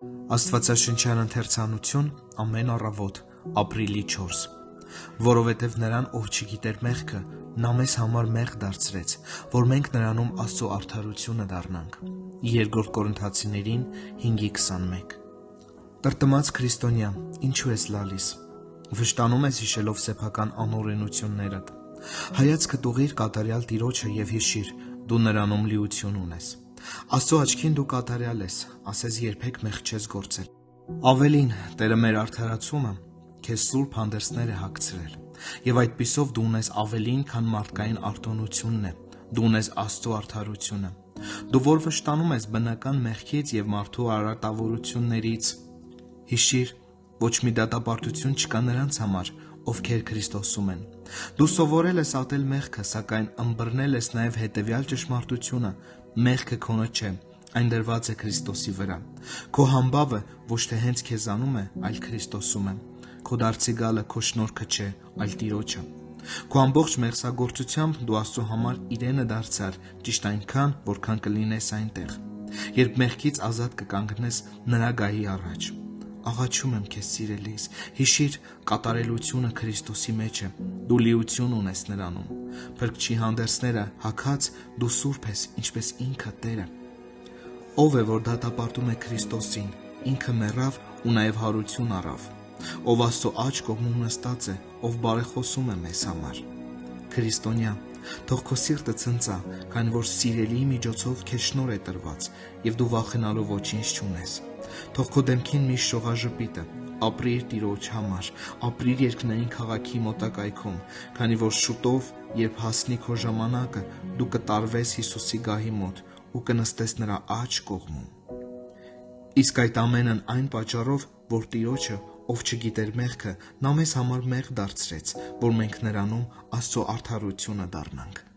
Աստվածաշնչյան ընթերցանություն ամեն առավոտ, ապրիլի 4 Որովհետև նրան, ով չգիտեր մեղքը, նա մեզ համար մեղք դարձրեց, որ մենք նրանում Աստծո արդարությունը դառնանք։ 2 Կորնթացիներին 5:21 Տրտմած քրիստոնյա, ինչու ես լալիս։ Վշտանում ես հիշելով սեփական անօրենություններդ։ Հայացքդ ուղղիր կատարյալ Տիրոջը և հիշիր, դու նրանում լիություն ունես։ Աստծո աչքին դու կատարյալ ես, ասես երբեք մեղք չես գործել։ Ավելին, Տերը մեր արդարացումը քեզ սուրբ հանդերձներ է հագցրել, և այդպիսով դու ունես ավելին, քան մարդկային արտոնությունն է, դու ունես Աստծո արդարությունը։ Դու որ վշտանում ես բնական մեղքից և մարդու արատավորություններից, հիշիր, ոչ մի դատապարտություն չկա նրանց համար, ովքեր Քրիստոսում են։ Դու սովորել ես ատել մեղքը, սակայն ըմբռնել ես նաև հետևյալ ճշմարտությունը՝ մեղքը քոնը չէ, այն դրված է Քրիստոսի վրա։ Քո համբավը ոչ թե հենց քեզանում է, այլ Քրիստոսում է։ Քո դարձի գալը քո շնորհքը չէ, այլ Տիրոջը։ Քո ամբողջ մեղսագործությամբ դու Աստծո համար իրենը դարձար, ճիշտ այնքան, որքան կլինես այնտեղ, երբ մեղքից ազատ կկանգնես նրա գահի առաջ։ Աղաչում եմ քեզ, սիրելիս, հիշիր, կատարելությունը Քրիստոսի մեջ է, դու լիություն ունես նրանում։ Փրկչի հանդերձները հագած դու սուրբ ես, ինչպես ինքը Տերը։ Ով է, որ դատապարտում է Քրիստոսին, ինքը մեռավ ու նաև հարություն առավ։ Ով Աստծո աջ կողմում նստած է, ով բարեխոսում է մեզ համար։ Քրիստոնյա, թող քո սիրտը ցնծա, քանի որ սիրելիի միջոցով քեզ շնորհ է տրված, և դու վախենալու ոչինչ չունես։ Թող քո դեմքին միշտ շողա ժպիտը, ապրիր Տիրոջ համար, ապրիր երկնային քաղաքի մոտակայքում, քանի որ շուտով, երբ հասնի քո ժամանակը, դու կտարվես Հիսուսի գահի մոտ ու կնստես նրա աջ կողմում։ Իսկ այդ ամենն այն պատճառով, որ Տիրոջը, ով չգիտեր մեղքը, նա մեզ համար մեղք դարձրեց, որ մենք նրանում Աստծո արդարությունը դառնանք։